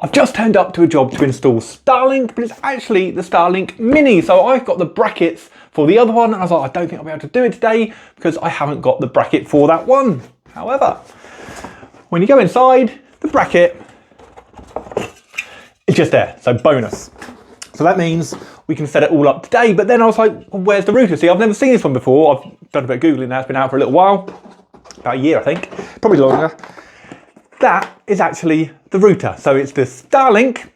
I've just turned up to a job to install Starlink, but it's actually the Starlink Mini. So I've got the brackets for the other one, and I was like, I don't think I'll be able to do it today because I haven't got the bracket for that one. However, when you go inside, the bracket is just there, so bonus. So that means we can set it all up today, but then I was like, well, where's the router? See, I've never seen this one before. I've done a bit of Googling now, it's been out for a little while, about a year I think, probably longer. That is actually the router. So it's the Starlink,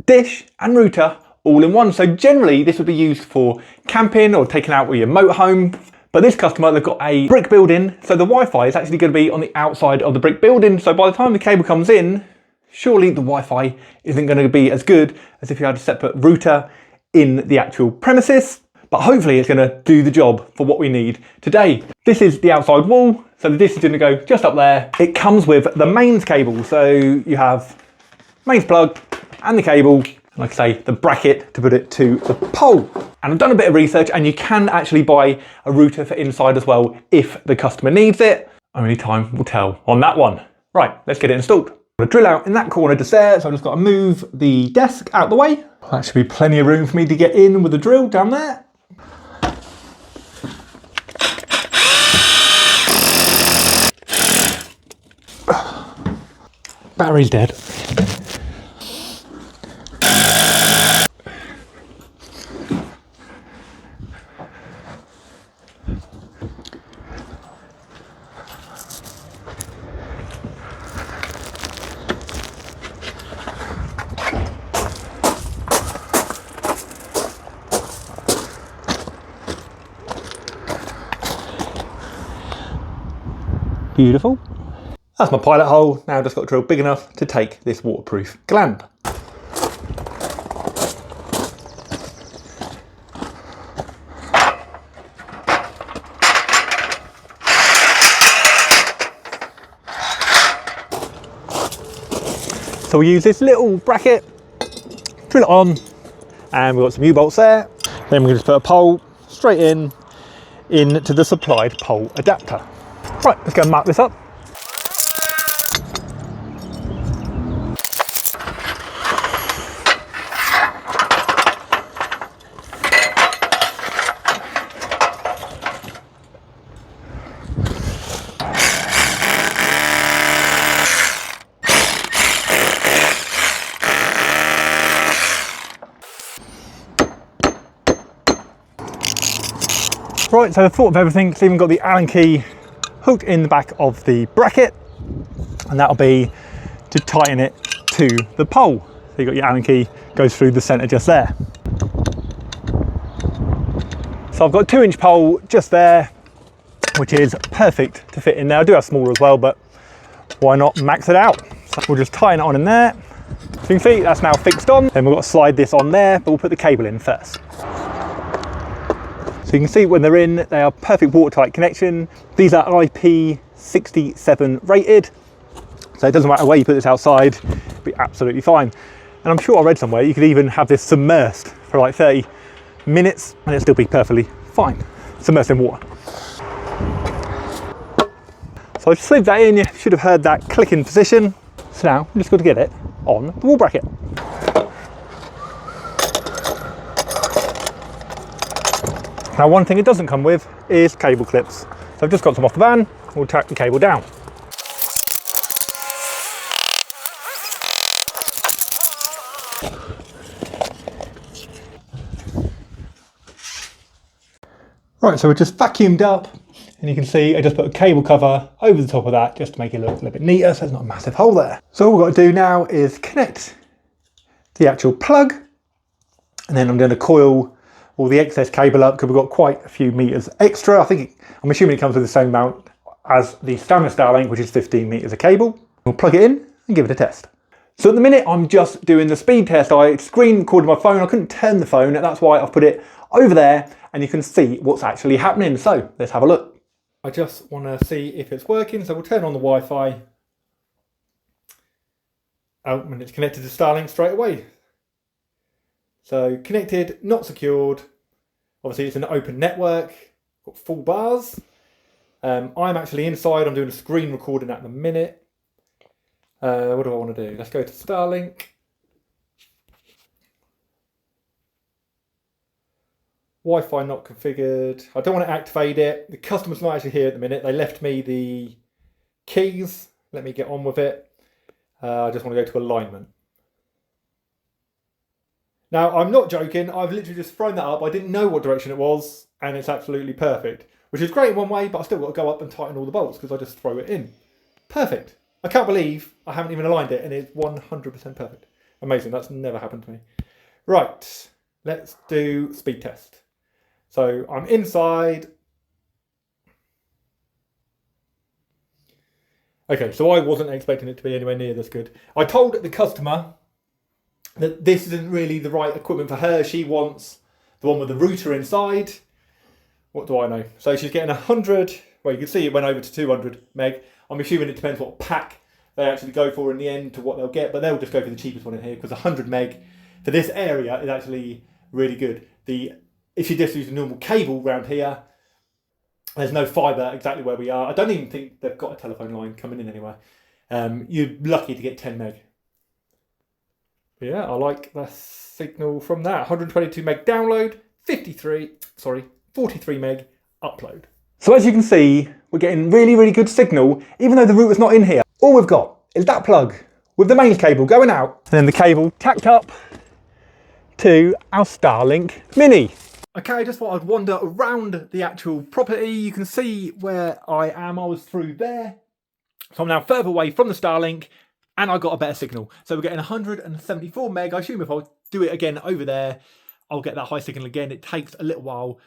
dish and router all in one. So generally this would be used for camping or taking out with your motorhome. But this customer, they've got a brick building. So the Wi-Fi is actually going to be on the outside of the brick building. So by the time the cable comes in, surely the Wi-Fi isn't going to be as good as if you had a separate router in the actual premises. But hopefully it's going to do the job for what we need today. This is the outside wall. So the dish is going to go just up there. It comes with the mains cable. So you have mains plug and the cable, and like I say, the bracket to put it to the pole. And I've done a bit of research, and you can actually buy a router for inside as well if the customer needs it. Only time will tell on that one. Right, let's get it installed. I'm going to drill out in that corner just there, so I've just got to move the desk out the way. That should be plenty of room for me to get in with the drill down there. Battery's dead. Beautiful. That's my pilot hole. Now I've just got a drill big enough to take this waterproof gland. So we use this little bracket, drill it on, and we've got some U-bolts there. Then we can just put a pole straight into the supplied pole adapter. Right, let's go and mark this up. Right, so I've thought of everything. It's even got the Allen key hooked in the back of the bracket, and that'll be to tighten it to the pole. So you've got your Allen key, goes through the centre just there. So I've got a 2-inch pole just there, which is perfect to fit in there. I do have smaller as well, but why not max it out? So we'll just tighten it on in there. So you can see that's now fixed on. Then we've got to slide this on there, but we'll put the cable in first. So you can see when they're in, they are perfect watertight connection. These are IP67 rated, so it doesn't matter where you put this outside, it'll be absolutely fine. And I'm sure I read somewhere you could even have this submersed for like 30 minutes and it'll still be perfectly fine, submersed in water. So I just slid that in, you should have heard that click in position. So now I'm just going to get it on the wall bracket. Now one thing it doesn't come with is cable clips. So I've just got some off the van, we'll tack the cable down. Right, so we're just vacuumed up, and you can see I just put a cable cover over the top of that just to make it look a little bit neater, so there's not a massive hole there. So all we've got to do now is connect the actual plug, and then I'm going to coil all the excess cable up because we've got quite a few meters extra. I'm assuming it comes with the same amount as the standard Starlink, which is 15 meters of cable. We'll plug it in and give it a test. So at the minute I'm just doing the speed test. I screen recorded my phone. I couldn't turn the phone, and that's why I've put it over there and you can see what's actually happening. So let's have a look. I just want to see if it's working. So we'll turn on the Wi-Fi. Oh, and it's connected to Starlink straight away. So connected, not secured. Obviously it's an open network, got full bars. I'm actually inside, I'm doing a screen recording at the minute. What do I want to do? Let's go to Starlink. Wi-Fi not configured. I don't want to activate it. The customer's not actually here at the minute. They left me the keys. Let me get on with it. I just want to go to alignment. Now, I'm not joking. I've literally just thrown that up. I didn't know what direction it was, and it's absolutely perfect. Which is great in one way, but I've still got to go up and tighten all the bolts because I just throw it in. Perfect. I can't believe I haven't even aligned it, and it's 100% perfect. Amazing. That's never happened to me. Right. Let's do speed test. So I'm inside. Okay, so I wasn't expecting it to be anywhere near this good. I told the customer that this isn't really the right equipment for her. She wants the one with the router inside. What do I know? So she's getting 100. Well, you can see it went over to 200 meg. I'm assuming it depends what pack they actually go for in the end to what they'll get, but they'll just go for the cheapest one in here because 100 meg for this area is actually really good. If you just use a normal cable around here, there's no fibre exactly where we are. I don't even think they've got a telephone line coming in anywhere. You're lucky to get 10 meg. But yeah, I like the signal from that. 122 meg download, 43 meg upload. So as you can see, we're getting really, really good signal, even though the router's not in here. All we've got is that plug with the mains cable going out, and then the cable tacked up to our Starlink Mini. Okay, I just thought I'd wander around the actual property. You can see where I am. I was through there. So I'm now further away from the Starlink and I got a better signal. So we're getting 174 meg. I assume if I do it again over there, I'll get that high signal again. It takes a little while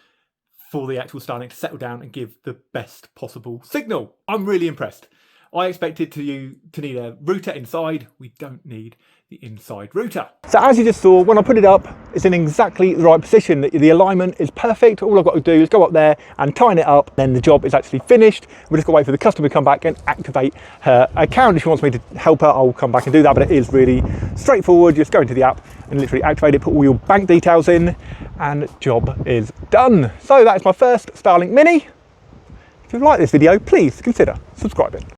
for the actual Starlink to settle down and give the best possible signal. I'm really impressed. I expected to need a router inside. We don't need the inside router. So as you just saw, when I put it up, it's in exactly the right position. The alignment is perfect. All I've got to do is go up there and tighten it up. Then the job is actually finished. We're just got to wait for the customer to come back and activate her account. If she wants me to help her, I'll come back and do that. But it is really straightforward. Just go into the app and literally activate it, put all your bank details in, and job is done. So that is my first Starlink Mini. If you like this video, please consider subscribing.